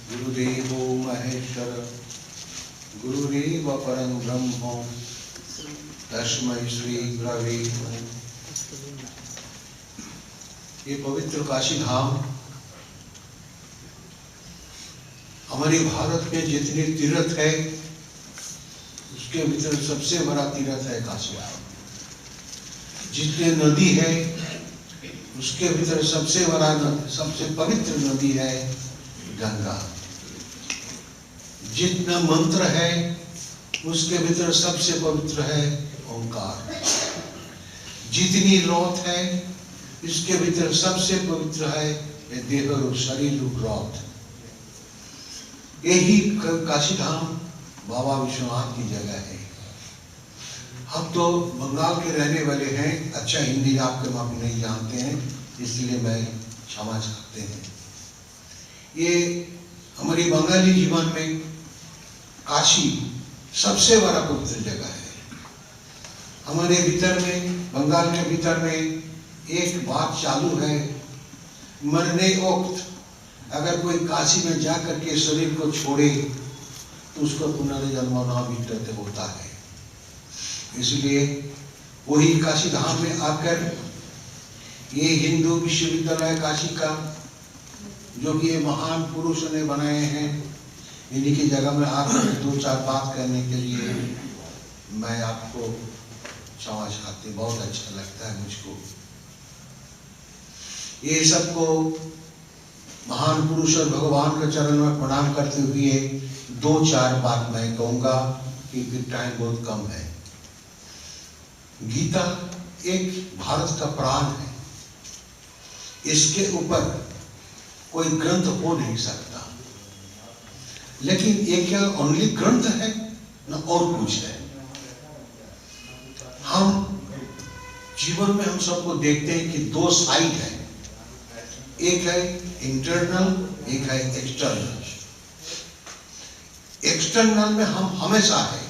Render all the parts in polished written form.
गुरुदेवो महेश्वर गुरुरेव परं ब्रह्म तस्मै श्री गुरवे नमः। ये पवित्र काशी धाम हमारे भारत में जितने तीर्थ है उसके भीतर सबसे बड़ा तीर्थ है काशी धाम। जितने नदी है उसके भीतर सबसे बड़ा सबसे पवित्र नदी है गंगा। जितना मंत्र है उसके भीतर सबसे पवित्र है ओंकार। जितनी लौट है इसके भीतर सबसे पवित्र है ये देह और शरीर लौट। यही काशी धाम बाबा विश्वनाथ की जगह है। हम तो बंगाल के रहने वाले हैं, अच्छा हिंदी आपके मापी नहीं जानते हैं, इसलिए मैं क्षमा चाहते हैं। ये हमारी बंगाली जीवन में काशी सबसे बड़ा पवित्र जगह है। हमारे भीतर में, बंगाल के भीतर में एक बात चालू है, मरने वक्त अगर कोई काशी में जाकर के शरीर को छोड़े तो उसको पुनर्जन्म न होता है। इसलिए वही काशी धाम में आकर ये हिंदू विश्वविद्यालय काशी का जो कि ये महान पुरुषों ने बनाए हैं, इन्हीं की जगह में आकर दो चार बात करने के लिए मैं आपको क्षमा चाहती हूँ। बहुत अच्छा लगता है मुझको। ये सबको महान पुरुष और भगवान के चरण में प्रणाम करते हुए दो चार बात मैं कहूँगा क्योंकि टाइम बहुत कम है। गीता एक भारत का प्राण है। इसके ऊपर कोई ग्रंथ हो नहीं सकता, लेकिन ये क्या ओनली ग्रंथ है ना और कुछ है। हम जीवन में हम सबको देखते हैं कि दो साइड है, एक है इंटरनल, एक है एक्सटर्नल। एक्सटर्नल में हम हमेशा है,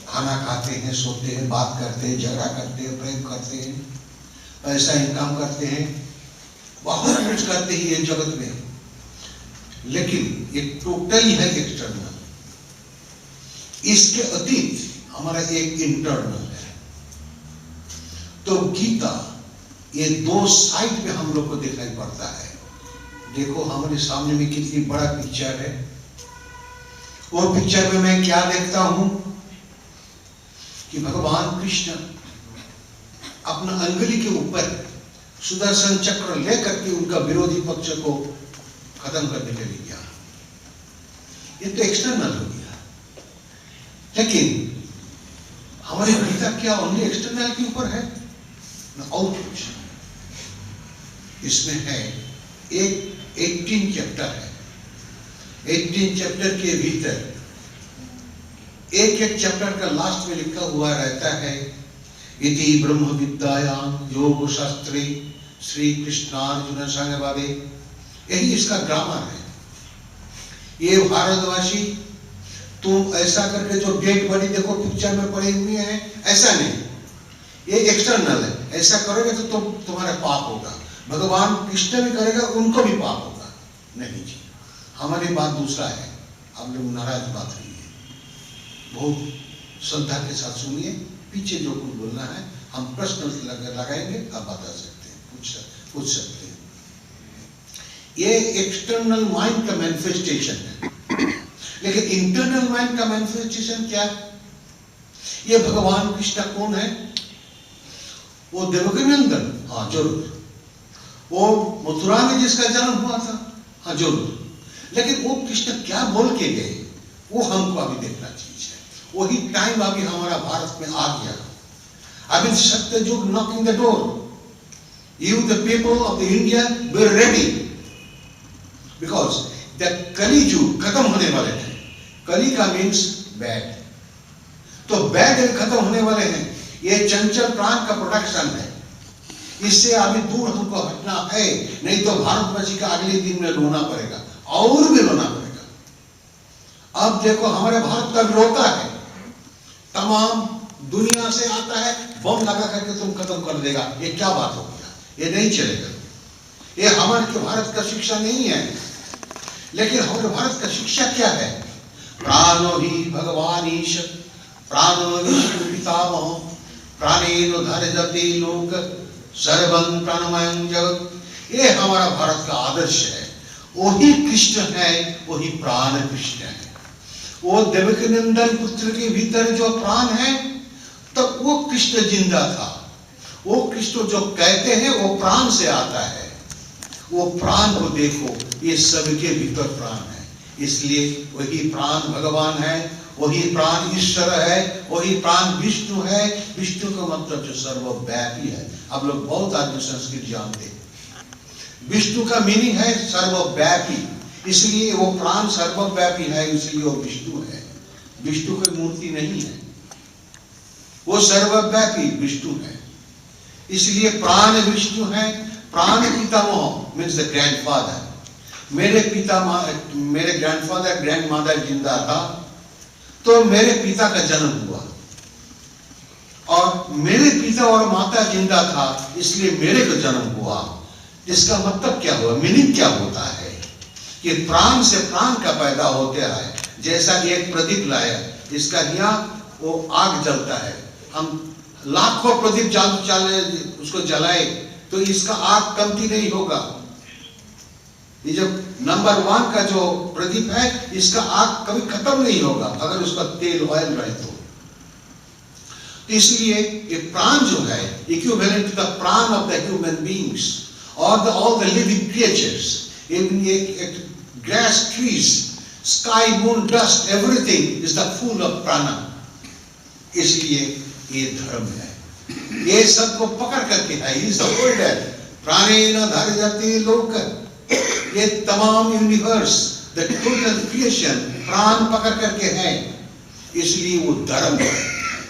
खाना खाते हैं, सोते हैं, बात करते हैं, झगड़ा करते हैं, प्रेम करते हैं, पैसा इनकम करते हैं, बहुत कुछ करते ही ये जगत में, लेकिन ये टोटली है एक्सटर्नल। इसके अतीत हमारा एक इंटरनल है। तो गीता ये दो साइड में हम लोग को दिखाई पड़ता है। देखो हमारे सामने में कितनी बड़ा पिक्चर है। वो पिक्चर में मैं क्या देखता हूं कि भगवान कृष्ण अपना अंगुली के ऊपर सुदर्शन चक्र लेकर के उनका विरोधी पक्ष को खत्म करने के लिए गया। ये तो एक्सटर्नल हो गया, लेकिन हमारी गीता क्या ओनली एक्सटर्नल के ऊपर है ना और कुछ। इसमें है एक 18 चैप्टर है। 18 चैप्टर के भीतर एक एक चैप्टर का लास्ट में लिखा हुआ रहता है इति ब्रह्म विद्यायां योग शास्त्रे श्री कृष्णार्जुन संवादे। यही इसका ग्रामर है। ये भारतवासी तुम ऐसा करके जो डेड बॉडी देखो पिक्चर में पड़े हुए हैं, ऐसा नहीं, ये एक्सटर्नल है। ऐसा करोगे तो तुम्हारा पाप होगा। भगवान कृष्ण भी करेगा, उनको भी पाप होगा। नहीं जी, हमारी बात दूसरा है। आप लोग नाराज बात रही है, बहुत श्रद्धा के साथ सुनिए। पीछे जो कुछ बोलना है हम प्रश्न लगाएंगे, आप बता सकते हैं, पूछ सकते हैं। ये एक्सटर्नल माइंड का मैनिफेस्टेशन है, लेकिन इंटरनल माइंड का मैनिफेस्टेशन क्या है? ये भगवान कृष्ण कौन है? वो देवकीनंदन, हाँ जरूर। वो मथुरा में जिसका जन्म हुआ था, हाँ जरूर। लेकिन वो कृष्ण क्या बोल के गए वो हमको अभी देखना चाहिए। वही टाइम अभी हमारा भारत में आ गया। अभी सत्य युग knocking the door. You the people of the India were ready because the कली युग खत्म होने वाले हैं। कली का मीन्स बैड, तो बैड खत्म होने वाले हैं। ये चंचल प्राण का प्रोडक्शन है। इससे अभी दूर हमको हटना है, नहीं तो भारतवासी का अगले दिन में रोना पड़ेगा और भी रोना पड़ेगा। अब देखो हमारे भारत का विरोधा है, तमाम दुनिया से आता है, बम लगा करके तुम खत्म कर देगा। ये क्या बात हो गया? ये नहीं चलेगा। ये हमारे के भारत का शिक्षा नहीं है। लेकिन हमारे भारत का शिक्षा क्या है? प्राणो ही भगवान ईश, प्राणो विष्णु पितामह, प्राणेन धर्यते लोक, सर्वं प्राणमयं जगत्। ये हमारा भारत का आदर्श है। वही कृष्ण है, वही प्राण कृष्ण है। वो देवकीनंदन पुत्र के भीतर जो प्राण है, तब वो कृष्ण जिंदा था। वो कृष्ण जो कहते हैं वो प्राण से आता है। वो प्राण को देखो, ये सबके भीतर प्राण है। इसलिए वही प्राण भगवान है, वही प्राण ईश्वर है, वही प्राण विष्णु है। विष्णु का मतलब जो सर्वव्यापी है। आप लोग बहुत आदमी संस्कृत जानते हैं। विष्णु का मीनिंग है सर्वव्यापी, इसलिए वो प्राण सर्वव्यापी है, इसलिए वो विष्णु है। विष्णु कोई मूर्ति नहीं है, वो सर्वव्यापी विष्णु है, इसलिए प्राण विष्णु है। प्राण पितामह मीन्स द ग्रैंडफादर। मेरे ग्रैंडफादर ग्रैंडमदर जिंदा था तो मेरे पिता का जन्म हुआ, और मेरे पिता और माता जिंदा था इसलिए मेरे को जन्म हुआ। इसका मतलब क्या हुआ? मीनिंग क्या होता है कि प्राण से प्राण का पैदा होता है। जैसा कि एक प्रदीप लाया, इसका यहाँ वो आग जलता है, हम लाखों प्रदीप उसको जलाए तो इसका आग कमती नहीं होगा। ये जब नंबर 1 का जो प्रदीप है, इसका आग कभी खत्म नहीं होगा अगर उसका तेल ऑयल रहे तो। इसलिए ये प्राण जो है, इक्विवेलेंट टू द प्राण ऑफ द ह्यूमन बीइंग्स और all the living creatures, even grass, trees, sky, moon, dust, everything is the full of prana. इसलिए ये धर्म है, ये सबको पकड़ करके है। इस होल्डर प्राणेन धर्यते लोक, ये तमाम यूनिवर्स, द टोटल क्रिएशन प्राण पकड़ करके है, इसलिए वो धर्म है।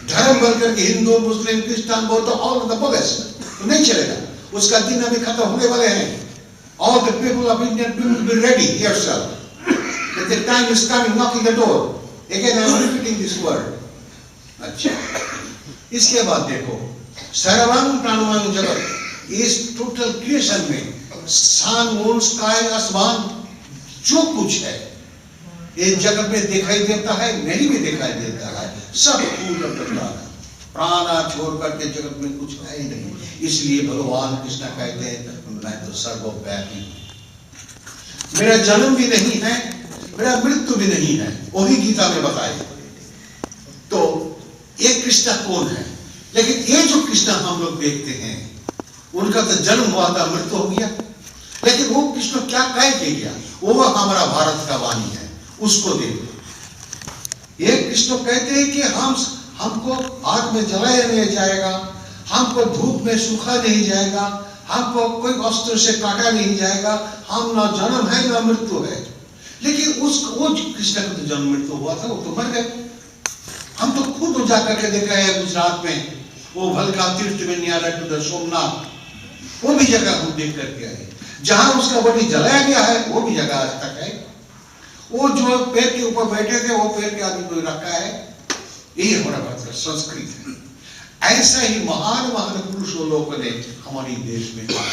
धर्म बोल करके हिंदू, मुस्लिम, क्रिश्चियन बोल तो ऑल द बुद्धिस्ट तो नहीं चलेगा, उसका दिन अभी खत्म होने वाले हैं। All the people of Indian people be ready yourself. That the time is coming, knocking the door. Again, I am repeating this word. अच्छा, इसके बाद देखो, सर्वं प्राणमयं जगत, इस टोटल क्रिएशन में सन, मून, स्काई, आसमान, जो कुछ है ये जगत में दिखाई देता है, नहीं भी दिखाई देता है, सब पूर्ण प्राण। प्राणा छोड़ करके जगत में कुछ है ही नहीं। इसलिए भगवान कृष्ण कहते हैं मैं तो सर्वव्यापी हूं, मेरा जन्म भी नहीं है, मेरा मृत्यु भी नहीं है, वही गीता में बताए। तो ये कृष्ण कौन है? लेकिन ये जो कृष्ण हम लोग देखते हैं, उनका तो जन्म हुआ था, मृत्यु हो गया, लेकिन वो कृष्ण क्या कह के गया? वो हमारा भारत का वाणी है, उसको देखो। ये कृष्ण कहते हैं कि हमको आग में जलाया नहीं जाएगा, हमको धूप में सूखा नहीं जाएगा, हमको कोई अस्त्र से काटा नहीं जाएगा, हम ना जन्म है ना मृत्यु है। लेकिन वो कृष्ण का तो जन्म मृत्यु हुआ था, वो तो मर गए। हम तो खुद जाकर के देखा है गुजरात में, वो भलका तीर्थ में नियर टू द सोमनाथ, वो भी जगह हम देख करके आए, जहां उसका बॉडी जलाया गया है, वो भी जगह आज तक है। वो जो पेड़ के ऊपर बैठे थे, वो पेड़ के आदमी कोई रखा है। यही हमारा भारत का संस्कृत है। ऐसा ही महान महान पुरुषों लोगों ने हमारे देश में कहा है।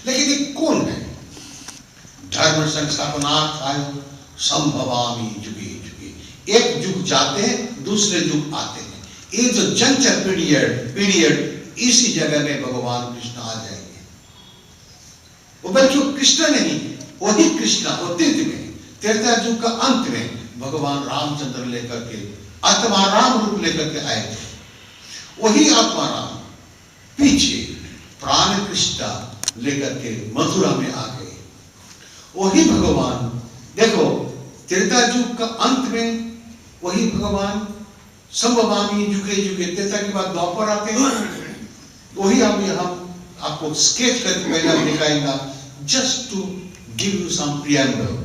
लेकिन ये कौन है? धर्म संस्थापनार्थाय संभवामि जुगे जुगे। एक युग जाते हैं, दूसरे युग आते हैं। ये जो जंचर पीरियड, इसी जगह में भगवान कृष्ण आ जाएंगे। वो बल्कि कृष्ण नहीं, वही कृष्ण वो त्रेता युग का अंत में भगवान रामचंद्र लेकर के आत्मा राम रूप लेकर के आए थे। वही आत्मा राम पीछे प्राण कृष्ण लेकर के मथुरा में आ गए। वही भगवान देखो, त्रेता युग का अंत में वही भगवान संभवामी जुगे जुगे, त्रेता के बाद द्वापर आते हैं। वही हम यहाँ आपको स्केच करके पहले दिखाएगा, just to give you some preamble.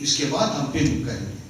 इसके बाद हम फिर करेंगे।